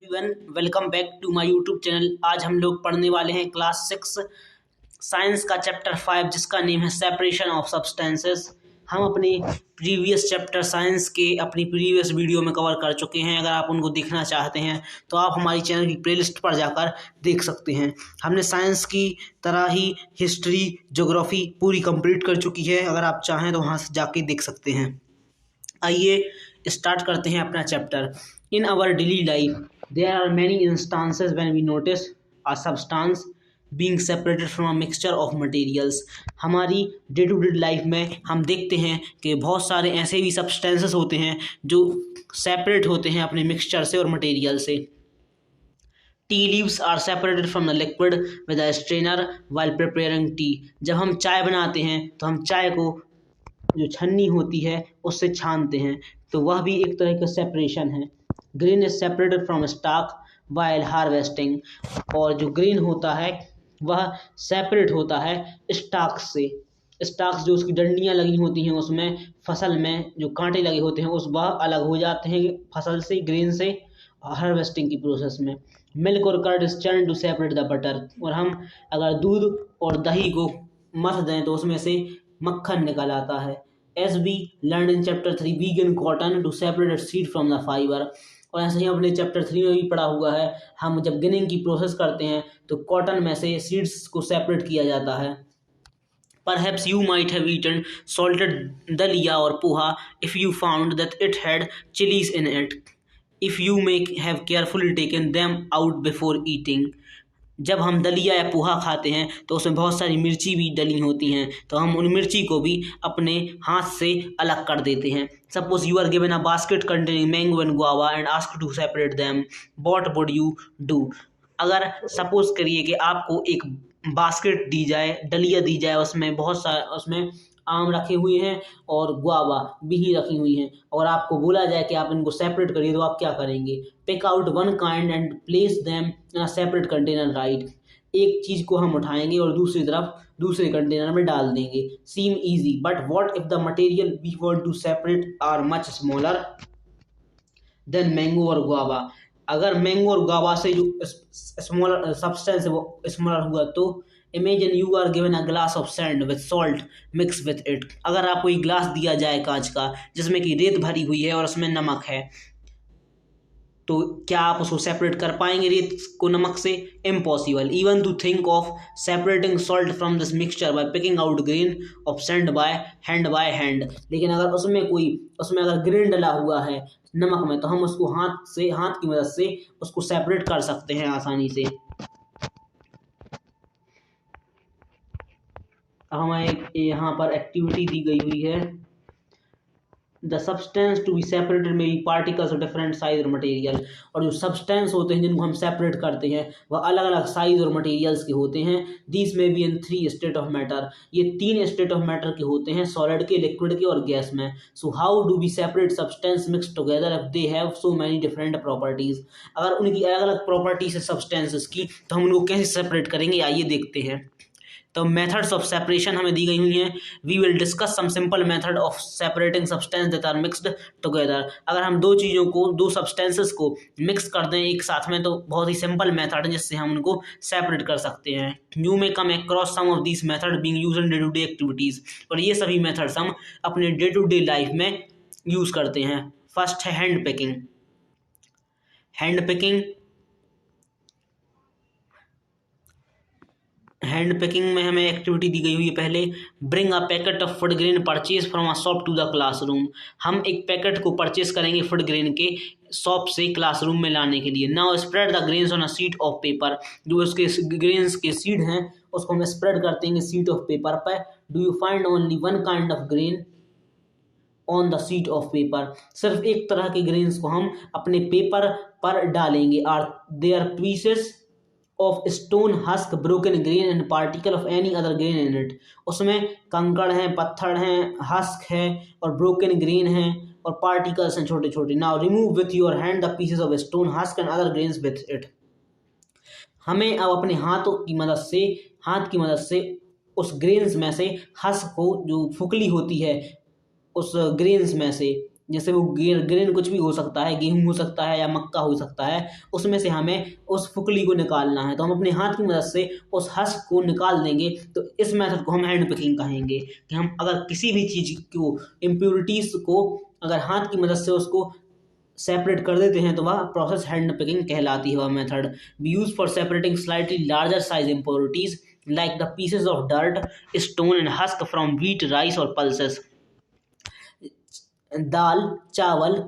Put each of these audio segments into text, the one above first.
Everyone, welcome back to my YouTube channel. आज हम लोग पढ़ने वाले हैं क्लास 6 साइंस का चैप्टर 5 जिसका नेम है सेपरेशन ऑफ सब्सटेंसेस। हम अपने प्रीवियस चैप्टर साइंस के अपनी प्रीवियस वीडियो में कवर कर चुके हैं। अगर आप उनको देखना चाहते हैं तो आप हमारी चैनल की प्लेलिस्ट पर जाकर देख सकते हैं। हमने साइंस की तरह ही हिस्ट्री, ज्योग्राफी पूरी कंप्लीट कर चुकी है। अगर आप चाहें तो वहाँ से जाके देख सकते हैं। आइए स्टार्ट करते हैं अपना chapter. In our daily life there are many instances when we notice a substance being separated from a mixture of materials. हमारी डे टू डे लाइफ में हम देखते हैं कि बहुत सारे ऐसे भी सब्सटेंसेस होते हैं जो सेपरेट होते हैं अपने मिक्सचर से और मटेरियल से। Tea leaves are separated from the liquid with a strainer while preparing tea. जब हम चाय बनाते हैं तो हम चाय को जो छन्नी होती है उससे छानते हैं, तो वह भी एक तरह का सेपरेशन है। Grain is separated from stock while harvesting. और जो ग्रेन होता है वह सेपरेट होता है स्टाक से। स्टाक्स जो उसकी डंडियाँ लगी होती हैं उसमें, फसल में जो कांटे लगे होते हैं उस वह अलग हो जाते हैं फसल से, ग्रेन से, हार्वेस्टिंग की प्रोसेस में। मिल्क और curd is churn to separate the butter. और हम अगर दूध और दही को मथ दें तो उसमें से मक्खन निकल आता है। As we learn in chapter 3 we gin cotton to separate seed from the fibre. और ऐसे ही अपने चैप्टर 3 में भी पढ़ा हुआ है, हम जब गिनिंग की प्रोसेस करते हैं तो कॉटन में से सीड्स को सेपरेट किया जाता है। Perhaps you might have eaten salted dalia or poha if you found that it had chilies in it. If you may have carefully taken them out before eating. जब हम दलिया या पोहा खाते हैं तो उसमें बहुत सारी मिर्ची भी डली होती हैं, तो हम उन मिर्ची को भी अपने हाथ से अलग कर देते हैं। Suppose you are given a basket containing mango and guava and asked to separate them, what would you do. अगर सपोज करिए कि आपको एक बास्केट दी जाए, डलिया दी जाए, उसमें बहुत सारे उसमें आम रखे हुए हैं और गुआवा भी रखी हुई हैं, और आपको बोला जाए कि आप इनको सेपरेट करिए, तो आप क्या करेंगे? Pick out one kind and place them in a separate container, right. एक चीज को हम उठाएंगे और दूसरी तरफ दूसरे कंटेनर में डाल देंगे। Seem easy, but what if the material we want to separate are much smaller than mango और गुआवा। अगर मैंगो और गुआवा से जो स्मॉलर सब्सटेंस है वो स्मॉलर हुआ, तो imagine you are given a glass of sand with salt mix with it. अगर आपको एक ग्लास दिया जाए कांच का जिसमें कि रेत भरी हुई है और उसमें नमक है, तो क्या आप उसको सेपरेट कर पाएंगे रेत को नमक से? Impossible. Even to think of separating salt from this mixture by picking out grain of sand by hand. लेकिन अगर उसमें अगर ग्रेन डला हुआ है नमक में, तो हम उसको हाथ की मदद से उसको सेपरेट कर सकते हैं आसानी से। हमें यहाँ पर एक्टिविटी दी गई हुई है। The substance to be separated may be particles of different size और मटेरियल। और जो सब्सटेंस होते हैं जिनको हम सेपरेट करते हैं वह अलग अलग साइज और मटेरियल्स के होते हैं। दीज में be in 3 state of matter. ये 3 स्टेट ऑफ मैटर के होते हैं, सॉलिड के, लिक्विड के और गैस में। So how do we separate substance mix together if they have so many different properties. अगर उनकी अलग अलग प्रॉपर्टीज है सब्सटेंसेस की, तो हम उनको कैसे सेपरेट करेंगे, आइए देखते हैं। तो मेथड्स ऑफ सेपरेशन हमें दी गई हुई हैं। We will discuss some simple method of separating substance that are mixed together. अगर हम दो सब्सटेंसेस को मिक्स कर दें एक साथ में, तो बहुत ही सिंपल मेथड है जिससे हम उनको सेपरेट कर सकते हैं। You may come across some of this method being used in day to day activities. और ये सभी मेथड्स हम अपने डे टू डे लाइफ में यूज करते हैं। फर्स्ट है हैंड पिकिंग। हैंड पिकिंग में हमें एक्टिविटी दी गई हुई है। पहले, bring a packet of food grain purchase from a shop to the classroom. हम एक पैकेट को परचेज करेंगे फूड ग्रेन के शॉप से क्लासरूम में लाने के लिए। Now spread the grains on a sheet of paper. जो उसके ग्रेन्स के सीड हैं उसको हम स्प्रेड कर देंगे शीट ऑफ पेपर पर। Do you find only one kind of grain on the sheet of paper. सिर्फ एक तरह के ग्रेन्स को हम अपने पेपर पर डालेंगे। Are there pieces of stone husk broken grain and particle of any other grain in it. उसमें कंकड़ हैं, पत्थर हैं, हस्क है और ब्रोकन ग्रेन है और पार्टिकल्स हैं छोटे छोटे। Now remove with your hand the pieces of stone husk and other grains with it. हमें अब अपने हाथ की मदद से उस ग्रेन्स में से हस्क को, जो फुकली होती है उस ग्रेन्स में से, जैसे वो ग्रेन कुछ भी हो सकता है, गेहूं हो सकता है या मक्का हो सकता है, उसमें से हमें उस फुकली को निकालना है। तो हम अपने हाथ की मदद से उस हस्क को निकाल देंगे। तो इस मेथड को हम हैंड पिकिंग कहेंगे कि हम अगर किसी भी चीज़ को, इम्प्योरिटीज को अगर हाथ की मदद से उसको सेपरेट कर देते हैं तो वह प्रोसेस हैंड पिकिंग कहलाती है। वह method B use for separating slightly larger size impurities like the pieces of dirt, stone and husk from wheat, rice और पल्सेस। दाल, चावल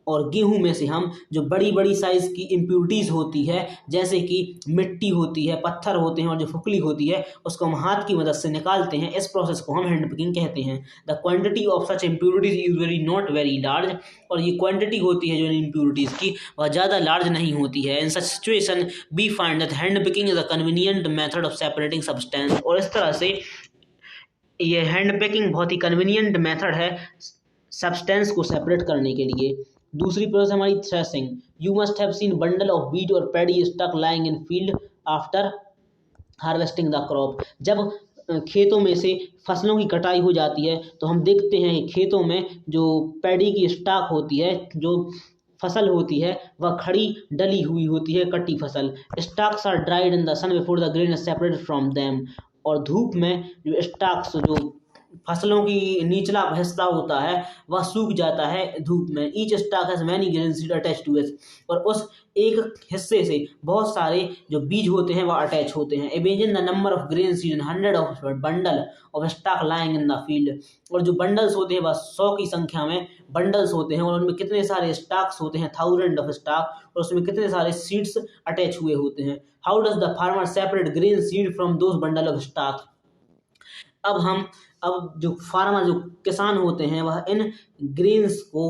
और गेहूं में से हम जो बड़ी बड़ी साइज की इम्प्योरिटीज होती है, जैसे कि मिट्टी होती है, पत्थर होते हैं और जो फुकली होती है, उसको हम हाथ की मदद से निकालते हैं। इस प्रोसेस को हम हैंड पिकिंग कहते हैं। The quantity of such impurities usually not very large, और ये क्वांटिटी होती है जो इन इम्प्योरिटीज की, वह ज़्यादा लार्ज नहीं होती है। In such situation we find that hand picking is a convenient method of separating substance. और इस तरह से ये हैंड पिकिंग बहुत ही कन्वीनियंट मेथड है सब्सटेंस को सेपरेट करने के लिए। दूसरी प्रोसेस हमारी threshing. You must have seen bundle of wheat और paddy stalk lying in field after harvesting the crop. जब खेतों में से फसलों की कटाई हो जाती है तो हम देखते हैं कि खेतों में जो पैडी की स्टॉक होती है, जो फसल होती है, वह खड़ी डली हुई होती है, कटी फसल। Stalks are dried in the sun before the grain is separated from them. और धूप में जो स्टॉक्स, जो फसलों की निचला हिस्सा होता है, वह सूख जाता है धूप में। Each stalk has many grain seed attach to it. और उस एक हिस्से से बहुत सारे जो बीज होते हैं वह अटैच होते हैं। Imagine the number of grain seed in 100 of bundle of stock lying in the field. और जो बंडल्स होते हैं वह 100 की संख्या में बंडल्स होते हैं और उनमें कितने सारे स्टॉक्स होते हैं, 1000 ऑफ स्टॉक, और उसमें कितने सारे सीड्स अटैच हुए होते हैं। How does the farmer separate grain seed from those bundle of stock. अब जो फार्मर, जो किसान होते हैं, वह इन ग्रेन्स को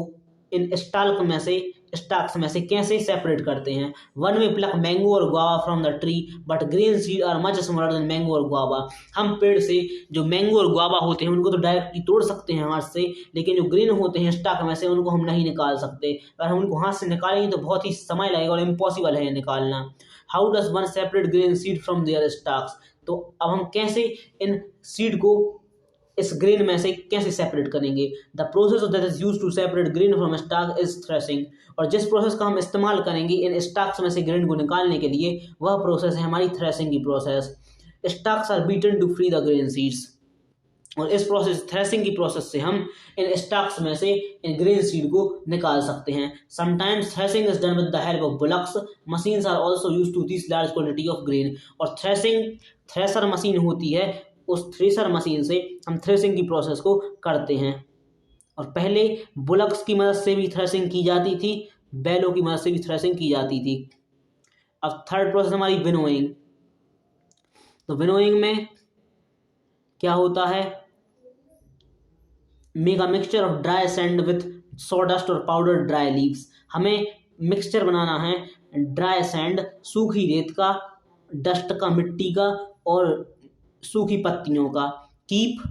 इन स्टॉक्स में से कैसे सेपरेट करते हैं। वन में प्लक मैंगो और guava from the tree but grain seed are much smaller than mango और गुआवा। हम पेड़ से जो मैंगो और गुआवा होते हैं उनको तो डायरेक्टली तोड़ सकते हैं हाथ से, लेकिन जो ग्रेन होते हैं स्टॉक में से, उनको हम नहीं निकाल सकते। अगर हम उनको हाथ से निकालेंगे तो बहुत ही समय लगेगा और इम्पॉसिबल है निकालना। How does one separate grain seed from their stalks. तो अब हम कैसे इन सीड को इस ग्रेन में से कैसे सेपरेट करेंगे। The process that is used to separate grain from stalk is threshing. और जिस प्रोसेस का हम इस्तेमाल करेंगे इन स्टॉक्स में से ग्रेन को निकालने के लिए, वह प्रोसेस है हमारी थ्रेशिंग की process. Stalks are beaten to free the grain seeds. और इस प्रोसेस, थ्रेशिंग की प्रोसेस से हम इन स्टॉक्स में से इन ग्रेन सीड को निकाल सकते हैं। Sometimes threshing is done with the help of bullocks. Machines are also used to this large quantity of grain. और थ्रेशर मशीन होती है, उस थ्रेशर मशीन से हम थ्रेशिंग की प्रोसेस को करते हैं। और पहले बुलक्स की मदद से भी थ्रेशिंग की जाती थी, बैलों की मदद से भी थ्रेशिंग की जाती थी। अब थर्ड प्रोसेस हमारी विनोइंग। तो विनोइंग में क्या होता है, make a mixture of dry sand with sawdust और पाउडर ड्राई लीव्स। हमें मिक्सचर बनाना है ड्राई सैंड, सूखी रेत का, डस्ट का, मिट्टी का और सूखी पत्तियों का। Keep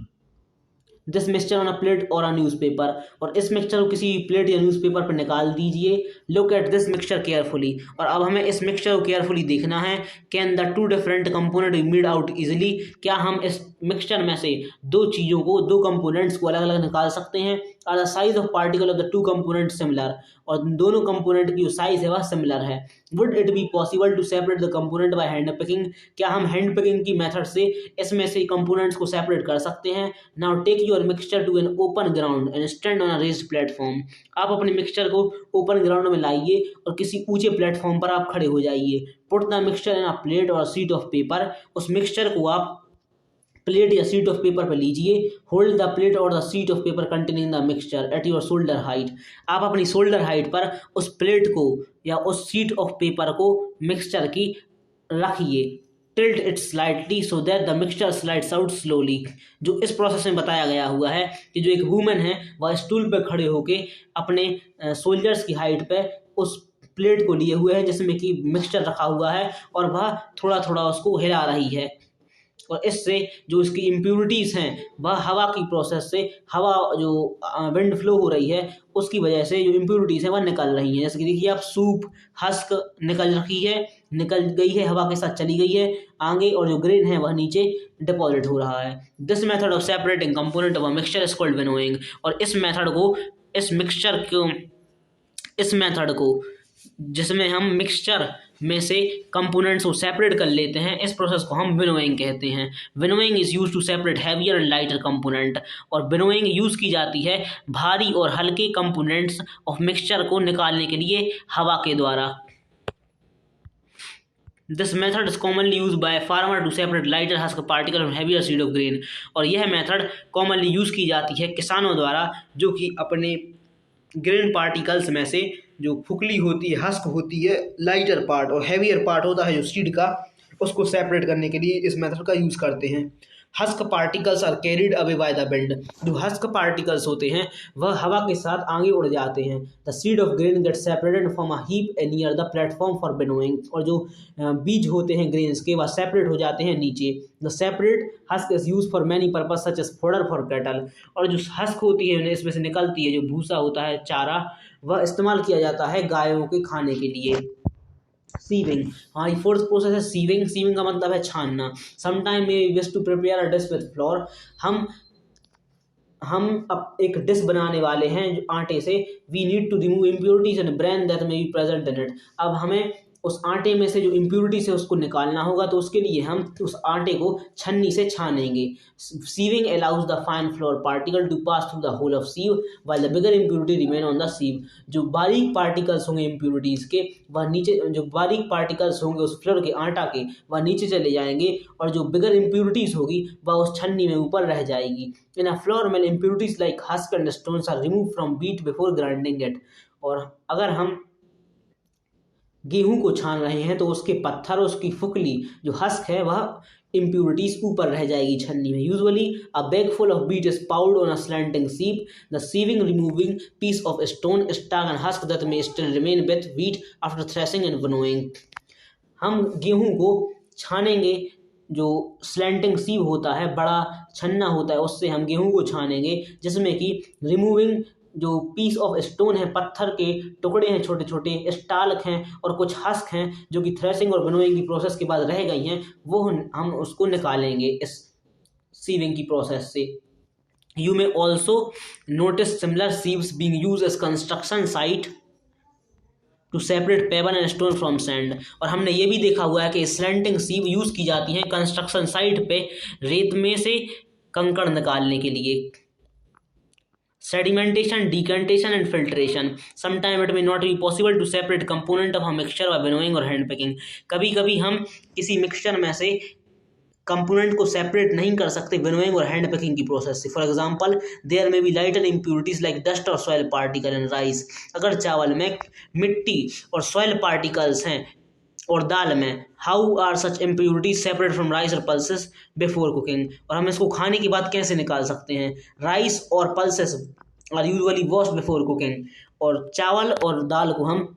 this mixture on a plate और अ न्यूज़पेपर। और इस मिक्सचर को किसी प्लेट या न्यूज़पेपर पर निकाल दीजिए। Look at this mixture carefully. और अब हमें इस मिक्सचर को केयरफुली देखना है। Can the two different component be made out easily. क्या हम इस मिक्सचर में से दो चीज़ों को, दो कंपोनेंट्स को अलग अलग निकाल सकते हैं। Are the size of particle of the two component similar. और दोनों कंपोनेंट की जो साइज है वह सिमिलर है। Would it be possible to separate the component by hand picking. क्या हम हैंड पिकिंग की मेथड से इसमें से कंपोनेंट्स को सेपरेट कर सकते हैं। Now take your mixture to an open ground and stand on a raised platform. आप अपने मिक्सचर को ओपन ग्राउंड में लाइए और किसी ऊंचे प्लेटफॉर्म पर आप खड़े हो जाइए। Put the mixture in a plate और शीट ऑफ पेपर। उस मिक्सचर को आप प्लेट या शीट ऑफ पेपर पर लीजिए। होल्ड द प्लेट और the sheet of paper containing the mixture at your shoulder height. आप अपनी शोल्डर हाइट पर उस प्लेट को या उस शीट ऑफ पेपर को मिक्सचर की रखिए। Tilt it slightly so that the mixture slides out slowly. जो इस प्रोसेस में बताया गया हुआ है कि जो एक वूमेन है वह स्टूल पर खड़े होके अपने शोल्डर्स की हाइट पे उस प्लेट को लिए हुए है जिसमें कि मिक्सचर रखा हुआ है और वह थोड़ा थोड़ा उसको हिला रही है। और इससे जो इसकी इम्प्योरिटीज़ हैं वह हवा की प्रोसेस से, हवा जो विंड फ्लो हो रही है उसकी वजह से जो इम्प्योरिटीज़ हैं वह निकल रही हैं। जैसे कि देखिए आप, सूप, हस्क निकल गई है, हवा के साथ चली गई है आगे, और जो ग्रेन है वह नीचे डिपॉजिट हो रहा है। This method of separating component of a mixture is called winnowing. और इस मेथड को इस मेथड को जिसमें हम मिक्सचर में से कंपोनेंट्स को सेपरेट कर लेते हैं, इस प्रोसेस को हम विनोइंग कहते हैं। Winnowing is use to separate heavier and lighter component, और विनोइंग यूज की जाती है भारी और हल्के कंपोनेंट्स ऑफ मिक्सचर को निकालने के लिए हवा के द्वारा। This method is commonly use by farmer to separate lighter husk particle from heavier seed of grain, और यह मेथड कॉमनली यूज की जाती है किसानों द्वारा जो कि अपने ग्रेन पार्टिकल्स में से जो फुकली होती है, हस्क होती है, लाइटर पार्ट और हैवियर पार्ट होता है जो सीड का, उसको सेपरेट करने के लिए इस मेथड का यूज़ करते हैं। Husk particles are carried away by the wind, जो हस्क पार्टिकल्स होते हैं वह हवा के साथ आगे उड़ जाते हैं। The seed of grain get separated from a heap near the platform for winnowing, और जो बीज होते हैं ग्रेन्स के वह सेपरेट हो जाते हैं नीचे। The separate husk is use for many purpose such as fodder for cattle, और जो हस्क होती है इसमें से निकलती है जो भूसा होता है, चारा, वह इस्तेमाल किया जाता है गायों के खाने के लिए। सीविंग, हाँ, ये फोर्थ प्रोसेस है सीविंग। सीविंग का मतलब है छानना। Sometime we wish to prepare a dish with flour, हम अब एक डिश बनाने वाले हैं जो आटे से। We need to remove impurities and bran that may be present in it, अब हमें उस आटे में से जो इम्प्योरिटीज है उसको निकालना होगा, तो उसके लिए हम उस आटे को छन्नी से छानेंगे। Sieving allows the fine flour particle to pass through the hole of sieve while the bigger impurity remain on the sieve, जो बारीक पार्टिकल्स होंगे इम्प्योरिटीज के वह नीचे, जो बारीक पार्टिकल्स होंगे उस फ्लोर के आटा के वह नीचे चले जाएंगे, और जो बिगर इम्प्योरिटीज होगी वह उस छन्नी में ऊपर रह जाएगी। इन अ फ्लोर में impurities like husk and stones are remove from wheat before grinding it, और अगर हम गेहूं को छान रहे हैं तो उसके पत्थर, उसकी फुकली जो हस्क है वह इम्प्योरिटीज ऊपर रह जाएगी छन्नी में। Usually a bag full of wheat is poured on a slanting sieve, the sieving removing piece of stone stalk and husk that may still remain with wheat after threshing and winnowing. हम गेहूं को छानेंगे, जो slanting सीव होता है, बड़ा छन्ना होता है, उससे हम गेहूं को छानेंगे, जिसमें कि रिमूविंग जो पीस ऑफ स्टोन है, पत्थर के टुकड़े हैं छोटे छोटे, स्टाल्क हैं और कुछ हस्क हैं जो कि थ्रेशिंग और विनोइंग की प्रोसेस के बाद रह गई हैं, वो हम उसको निकालेंगे इस सीविंग की प्रोसेस से। You may also notice similar sieves being used as construction site to separate pebble and stone from sand, और हमने ये भी देखा हुआ है कि स्लैंटिंग सीव यूज़ की जाती हैं कंस्ट्रक्शन साइट पे रेत में से कंकड़ निकालने के लिए। Sedimentation, decantation and filtration. Sometimes it may not be possible to separate component of a mixture by winnowing or hand picking. कभी कभी हम किसी मिक्सचर में से कंपोनेंट को सेपरेट नहीं कर सकते विनोइंग और हैंड पिकिंग की प्रोसेस से। फॉर एग्जांपल, देयर में B lighter impurities like dust और सॉइल पार्टिकल इन राइस, अगर चावल में मिट्टी और सॉइल पार्टिकल्स हैं और दाल में, how are such impurities separate from rice और पल्सेस बिफोर कुकिंग, और हम इसको खाने के बाद कैसे निकाल सकते हैं। राइस और pulses are usually washed before cooking, और चावल और दाल को हम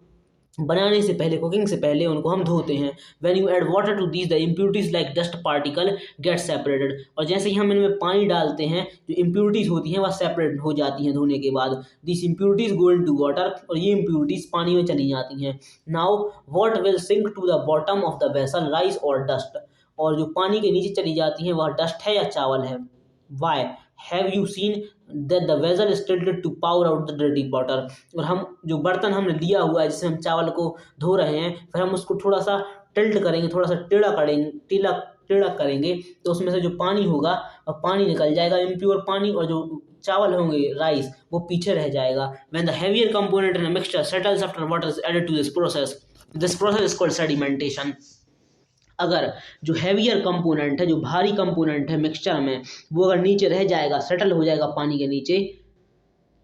बनाने से पहले, कुकिंग से पहले उनको हम धोते हैं। When you add water to these the impurities like dust particle get separated, और जैसे ही हम इनमें पानी डालते हैं जो इम्प्योरिटीज होती हैं वह सेपरेट हो जाती हैं धोने के बाद। This impurities go into water, और ये इम्प्योरिटीज पानी में चली जाती हैं। Now what will sink to the bottom of the vessel, rice और डस्ट, और जो पानी के नीचे चली जाती हैं वह डस्ट है या चावल है। Why have you seen that the vessel is tilted to pour out the dirty water, और हम जो बर्तन हमने लिया हुआ है जिससे हम चावल को धो रहे हैं, फिर हम उसको थोड़ा सा टिल्ट करेंगे, थोड़ा सा टेढ़ा करेंगे, तो उसमें से जो पानी होगा और पानी निकल जाएगा, इम्प्योर पानी, और जो चावल होंगे राइस वो पीछे रह जाएगा। When the heavier component in a mixture settles after water is added to this process is called sedimentation. अगर जो हैवियर कंपोनेंट है, जो भारी कंपोनेंट है मिक्सचर में, वो अगर नीचे रह जाएगा, सेटल हो जाएगा पानी के नीचे,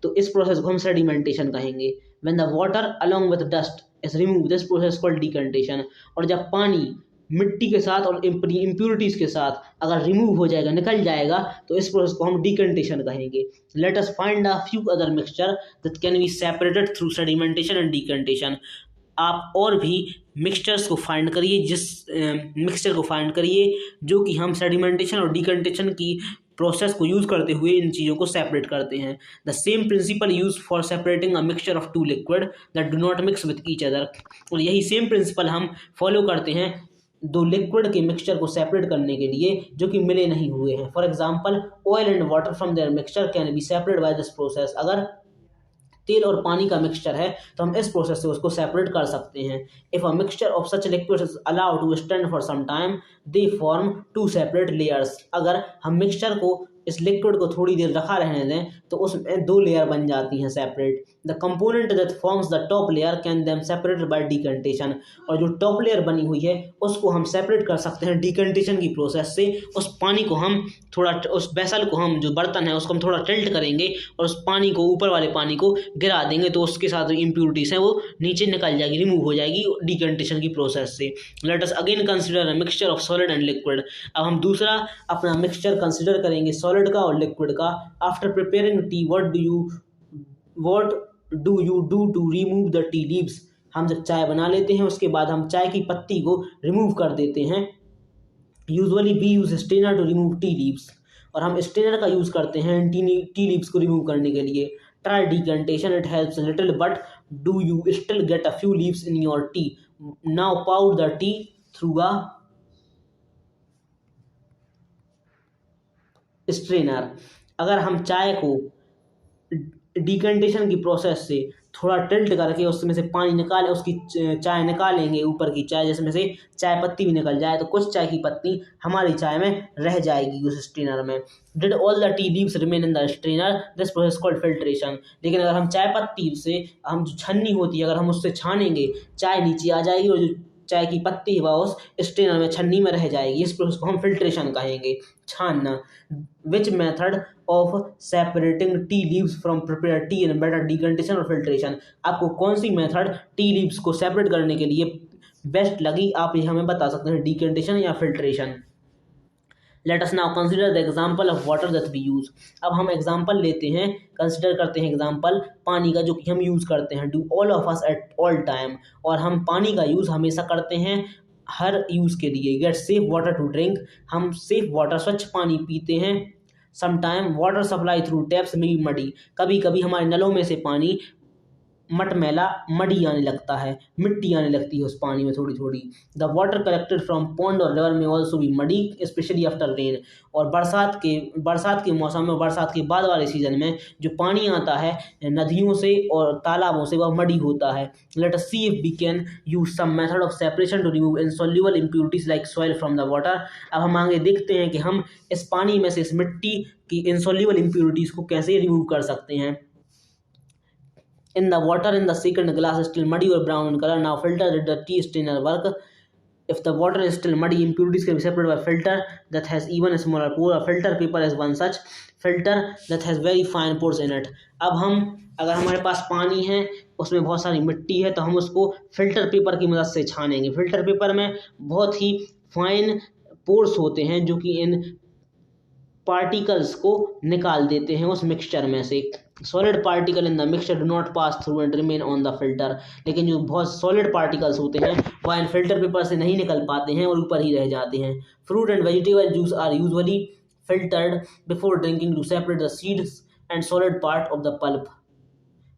तो इस प्रोसेस को हम सेडिमेंटेशन कहेंगे। When the water along with dust is remove this process called decantation, और जब पानी मिट्टी के साथ और इम्प्योरिटीज के साथ अगर रिमूव हो जाएगा, निकल जाएगा, तो इस प्रोसेस को हम डिकंटेशन कहेंगे। Let us find a few other mixture that can be separated through sedimentation and decantation. आप और भी मिक्सचर्स को फाइंड करिए, मिक्सचर को फाइंड करिए जो कि हम सेडिमेंटेशन और डिकंटेशन की प्रोसेस को यूज़ करते हुए इन चीज़ों को सेपरेट करते हैं। The same principle use for separating a mixture of two liquid that do not mix with each other, और यही सेम प्रिंसिपल हम फॉलो करते हैं दो लिक्विड के मिक्सचर को सेपरेट करने के लिए जो कि मिले नहीं हुए हैं। For example, oil and water from their mixture can be separate by this process. अगर तेल और पानी का मिक्सचर है तो हम इस प्रोसेस से उसको सेपरेट कर सकते हैं। If a mixture of such liquid is allowed to stand for some time they form two separate layers. अगर हम मिक्सचर को, इस लिक्विड को थोड़ी देर रखा रहने दें तो उसमें दो लेयर बन जाती हैं separate. The component that forms the top layer can then separated by decantation. और जो टॉप लेयर बनी हुई है उसको हम सेपरेट कर सकते हैं डिकंटेशन की प्रोसेस से। उस पानी को हम थोड़ा, उस वेसल को हम, जो बर्तन है उसको हम थोड़ा टिल्ट करेंगे और उस पानी को, ऊपर वाले पानी को गिरा देंगे तो उसके साथ जो इम्प्यूरिटीज है वो नीचे निकल जाएगी, रिमूव हो जाएगी डिकंटेशन की प्रोसेस से। Let us again consider a mixture of solid and liquid. अब हम दूसरा अपना मिक्सचर कंसिडर करेंगे सॉलिड का और लिक्विड का। After preparing tea what do you do to remove the tea leaves. हम जब चाय बना लेते हैं उसके बाद हम चाय की पत्ती को रिमूव कर देते हैं। Usually we use strainer to remove tea leaves. और हम स्ट्रेनर का यूज करते हैं टी लीव्स को रिमूव करने के लिए। Try decantation, it helps little but do you still get a few leaves in your tea. Now pour the tea through a strainer. अगर हम चाय को डिकंटेशन की प्रोसेस से थोड़ा टिल्ट करके उसमें से पानी निकाले, उसकी चाय निकालेंगे, ऊपर की चाय जिसमें से चाय पत्ती भी निकल जाए, तो कुछ चाय की पत्ती हमारी चाय में रह जाएगी उस स्ट्रेनर में। Did all the tea leaves remain in the strainer, this process called filtration. लेकिन अगर हम चाय पत्ती से, हम जो छन्नी होती है, अगर हम उससे छानेंगे चाय नीचे आ जाएगी और जो चाय की पत्ती है वह उस स्ट्रेनर में, छन्नी में रह जाएगी। इस प्रोसेस को हम फिल्ट्रेशन कहेंगे, छानना। Which method of separating tea leaves from prepare tea in better decantation और फिल्ट्रेशन। आपको कौन सी मेथड टी लीव्स को सेपरेट करने के लिए बेस्ट लगी, आप ये हमें बता सकते हैं, डिकंटेशन या filtration. Let us now consider the example of water that we use. अब हम एग्जाम्पल लेते हैं, कंसिडर करते हैं एग्जाम्पल पानी का जो कि हम यूज़ करते हैं। Do all of us at all time. और हम पानी का यूज़ हमेशा करते हैं हर यूज़ के लिए। Get safe water to drink, हम सेफ वाटर, स्वच्छ पानी पीते हैं। Sometime water supply through taps में भी मडी, कभी कभी हमारे नलों में से पानी मटमैला, मडी आने लगता है, मिट्टी आने लगती है उस पानी में थोड़ी थोड़ी। The water collected from pond और रिवर में ऑल्सो भी मडी, स्पेशली आफ्टर रेन। और बरसात के मौसम में, बरसात के बाद वाले सीजन में जो पानी आता है नदियों से और तालाबों से, वह मडी होता है। Let us see if we can use some method of separation to remove insoluble impurities like soil from the water. अब हम आगे देखते हैं कि हम इस पानी में से, इस मिट्टी की इनसॉल्युबल इम्प्यूरिटीज को कैसे रिमूव कर सकते हैं। In the water in the second glass is still muddy or brown in color. Now filter did the tea strainer work? If the water is still muddy, impurities can be separated by filter that has even a smaller pore. A filter paper is one such filter that has very fine pores in it. अब हम, अगर हमारे पास पानी है उसमें बहुत सारी मिट्टी है तो हम उसको फिल्टर पेपर की मदद से छानेंगे। फिल्टर पेपर में बहुत ही फाइन पोर्स होते हैं जो कि इन पार्टिकल्स को निकाल देते हैं उस मिक्सचर में से। Solid particle in the mixture do not pass through and remain on the filter. लेकिन जो बहुत सॉलिड पार्टिकल्स होते हैं वह इन फिल्टर पेपर से नहीं निकल पाते हैं और ऊपर ही रह जाते हैं। Fruit and vegetable juice are usually filtered before drinking to separate the seeds and solid part of the pulp.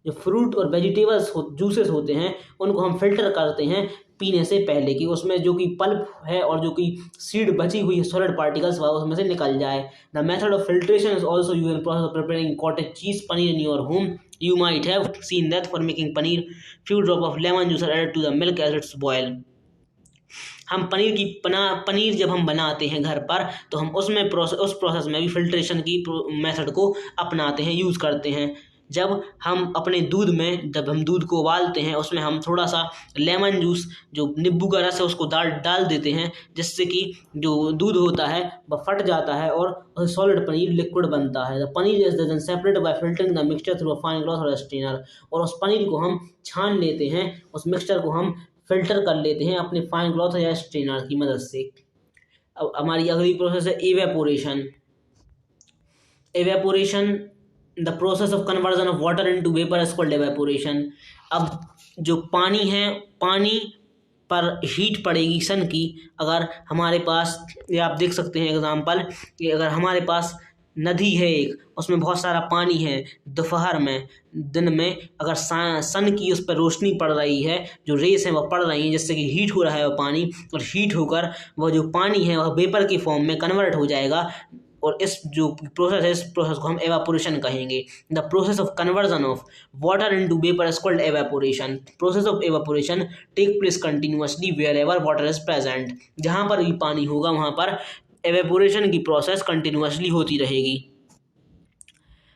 जो फ्रूट और वेजिटेबल्स जूसेस होते हैं उनको हम फिल्टर करते हैं पीने से पहले, कि उसमें जो कि पल्प है और जो कि सीड बची हुई है, सॉलिड पार्टिकल्स, वह उसमें से निकल जाए। The method of filtration is also used in process of preparing cottage cheese paneer in your home. You might have seen that for making paneer few drop of lemon juice are added to the milk as it's boil. हम पनीर जब हम बनाते हैं घर पर तो हम उसमें उस प्रोसेस में भी फिल्ट्रेशन की मेथड को अपनाते हैं, यूज़ करते हैं। जब हम अपने दूध में, जब हम दूध को उबालते हैं उसमें हम थोड़ा सा लेमन जूस, जो नींबू का रस है, उसको डाल देते हैं, जिससे कि जो दूध होता है वह फट जाता है और सॉलिड पनीर लिक्विड बनता है। The paneer is then separated by filtering the mixture through a fine cloth और स्ट्रेनर। और उस पनीर को हम छान लेते हैं, उस मिक्सचर को हम फिल्टर कर लेते हैं अपने फाइन क्लॉथ या स्ट्रेनर की मदद से। अब हमारी अगली प्रोसेस है evaporation. Evaporation, the process of conversion of water into vapour is called evaporation. अब जो पानी है, पानी पर हीट पड़ेगी सन की, अगर हमारे पास, ये आप देख सकते हैं एग्जांपल, कि अगर हमारे पास नदी है एक, उसमें बहुत सारा पानी है, दोपहर में, दिन में अगर सन की उस पर रोशनी पड़ रही है, जो रेस है वह पड़ रही है, जिससे कि हीट हो रहा है वह पानी, और हीट होकर वह जो पानी है वह वेपर के फॉर्म में कन्वर्ट हो जाएगा और इस जो प्रोसेस है इस प्रोसेस को हम एवापोरेशन कहेंगे। The process of conversion of water into vapour is called evaporation. Process of evaporation take place continuously wherever water is present. जहाँ पर भी पानी होगा वहाँ पर एवेपोरेशन की प्रोसेस कंटिन्यूअसली होती रहेगी।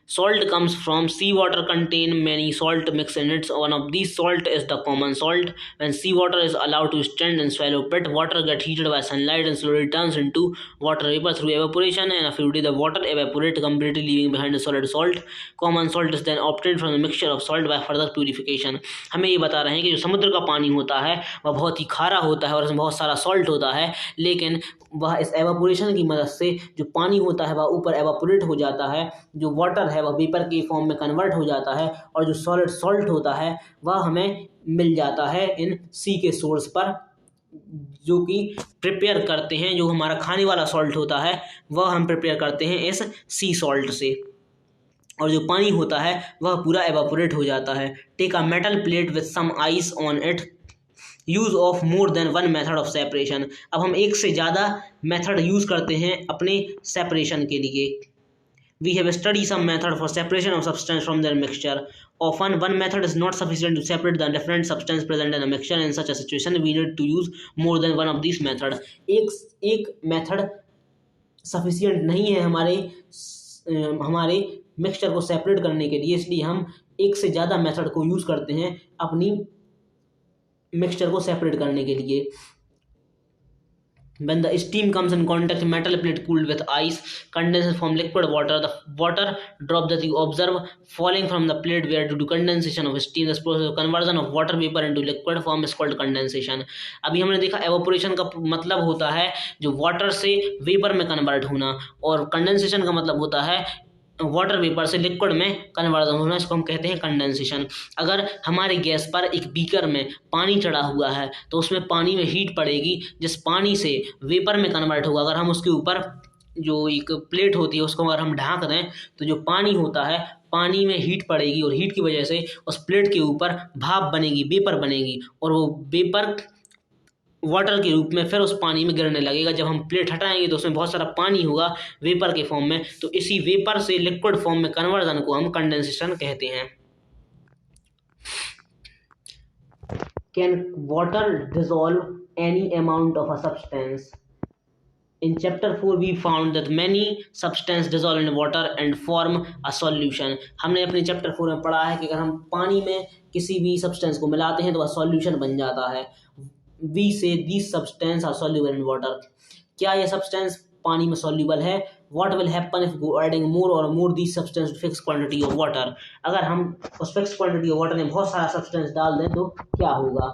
Salt comes from seawater contain many salt mix in it. One of these salt is the common salt. When seawater is allowed to stand in shallow pit, water get heated by sunlight and slowly turns into water vapor through evaporation. And a few days the water evaporate completely, leaving behind the solid salt. Common salt is then obtained from the mixture of salt by further purification. हमें ये बता रहे हैं कि जो समुद्र का पानी होता है वह बहुत ही खारा होता है और इसमें बहुत सारा सॉल्ट होता है, लेकिन वह इस एवापोरेशन की मदद से जो पानी होता है वह ऊपर एवापोरेट हो जाता है, जो वाटर है वह वेपर के फॉर्म में कन्वर्ट हो जाता है और जो सॉलिड सॉल्ट होता है वह हमें मिल जाता है इन सी के सोर्स पर, जो कि प्रिपेयर करते हैं। जो हमारा खाने वाला सॉल्ट होता है वह हम प्रिपेयर करते हैं इस सी सॉल्ट से, और जो पानी होता है वह पूरा एवापोरेट हो जाता है। Take a metal plate with some ice on it, use of more than one method of separation. अब हम एक से ज़्यादा मेथड यूज़ करते हैं अपने सेपरेशन के लिए। We have study some method for separation of substance from their mixture. Often one method is not sufficient to separate the different substance present in a mixture. In such a situation we need to use more than one of this method. एक method sufficient नहीं है हमारे mixture को separate करने के लिए, इसलिए हम एक से ज़्यादा मेथड को यूज़ करते हैं अपनी मिक्सचर को सेपरेट करने के लिए। When the steam comes in contact with metal plate cooled with ice, condenses from liquid water. The water drop that you observe falling from the plate were due to condensation of steam. This process of conversion of water vapor into liquid form is called condensation. अभी हमने देखा evaporation का मतलब होता है जो water से vapour में कन्वर्ट होना, और कंडेंसेशन का मतलब होता है वाटर वेपर से लिक्विड में कन्वर्जन होना, इसको हम कहते हैं कंडेंसेशन। अगर हमारे गैस पर एक बीकर में पानी चढ़ा हुआ है तो उसमें पानी में हीट पड़ेगी, जिस पानी से वेपर में कन्वर्ट होगा। अगर हम उसके ऊपर जो एक प्लेट होती है उसको अगर हम ढाँक दें तो जो पानी होता है पानी में हीट पड़ेगी और हीट की वजह से उस प्लेट के ऊपर भाप बनेगी, वेपर बनेगी, और वो वेपर वाटर के रूप में फिर उस पानी में गिरने लगेगा। जब हम प्लेट हटाएंगे तो उसमें बहुत सारा पानी होगा वेपर के फॉर्म में, तो इसी वेपर से लिक्विड फॉर्म में कन्वर्जन को हम कंडेंसेशन कहते हैं। Can water dissolve any amount of a substance? In chapter 4 we found that many substances dissolve in water and form a solution. हमने अपने चैप्टर 4 में पढ़ा है कि अगर हम पानी में किसी भी सब्सटेंस को मिलाते हैं तो वह सॉल्यूशन बन जाता है। We say these substances are soluble in water. क्या यह सब्सटेंस पानी में सॉल्यूबल है? What will happen if go adding more or more these substances to fixed quantity of water? अगर हम उस fixed quantity of water में बहुत सारा सब्सटेंस डाल दें तो क्या होगा?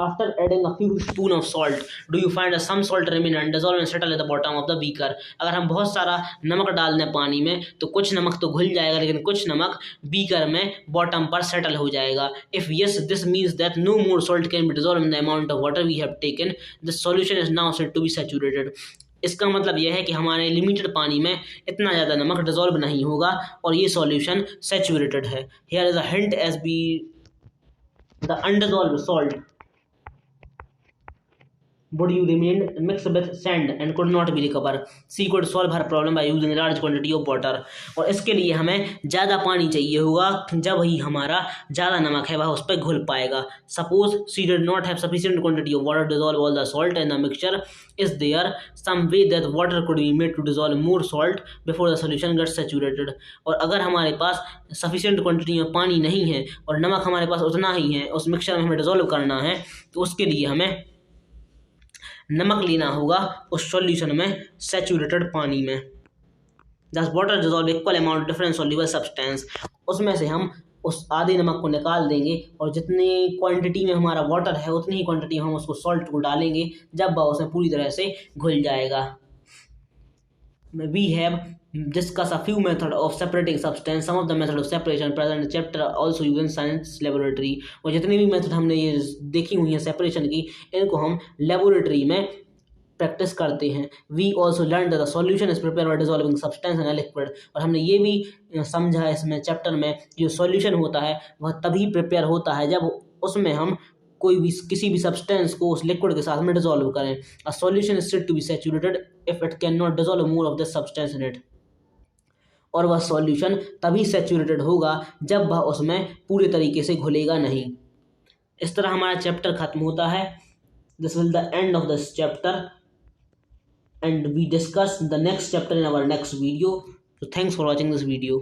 After adding a few spoon of salt, do you find that some salt remain undissolved and settle at the bottom of the beaker? अगर हम बहुत सारा नमक डाल दें पानी में तो कुछ नमक तो घुल जाएगा, लेकिन कुछ नमक बीकर में बॉटम पर सेटल हो जाएगा। If yes, this means that no more salt can be dissolved in the amount of water we have taken. The solution is now said to be saturated. इसका मतलब यह है कि हमारे लिमिटेड पानी में इतना ज़्यादा नमक डिसॉल्व नहीं होगा और ये सॉल्यूशन सैचुरेटेड है। Here is a hint as be the undissolved salt would you remain mixed with sand and could not be recovered. She could solve her problem by using large quantity of water. और इसके लिए हमें ज़्यादा पानी चाहिए होगा, जब ही हमारा ज़्यादा नमक है वह उस पर घुल पाएगा। Suppose she did not have sufficient quantity of water to dissolve all the salt in the mixture. Is there some way that water could be made to dissolve more salt before the solution gets saturated? और अगर हमारे पास sufficient quantity में पानी नहीं है और नमक हमारे पास उतना ही है, उस मिक्सचर में हमें डिसॉल्व करना है, तो उसके लिए हमें नमक लेना होगा उस सॉल्यूशन में सैचुरेटेड पानी में। दस water dissolve equal amount different soluble substance, उसमें से हम उस आधे नमक को निकाल देंगे और जितनी क्वांटिटी में हमारा वाटर है उतनी ही क्वांटिटी में हम उसको सॉल्ट को डालेंगे, जब वह उसमें पूरी तरह से घुल जाएगा। We have discussed a few methods of separating substance. Some of the methods of separation present in chapter also used in science laboratory. और जितनी भी मेथड हमने ये देखी हुई हैं सेपरेशन की, इनको हम लेबोरेटरी में प्रैक्टिस करते हैं। We also learned that the solution is prepared by dissolving substance in a liquid. और हमने ये भी समझा इसमें चैप्टर में जो सॉल्यूशन होता है वह तभी प्रिपेयर होता है जब उसमें हम कोई भी किसी भी सब्सटेंस को उस लिक्विड के साथ में डिसॉल्व करें। A solution is said to be saturated if it can not dissolve more of the substance in it. और वह सॉल्यूशन तभी सैचुरेटेड होगा जब वह उसमें पूरे तरीके से घुलेगा नहीं। इस तरह हमारा चैप्टर खत्म होता है। This will the end of this chapter and we discuss the next chapter in our next video. So thanks for watching this video.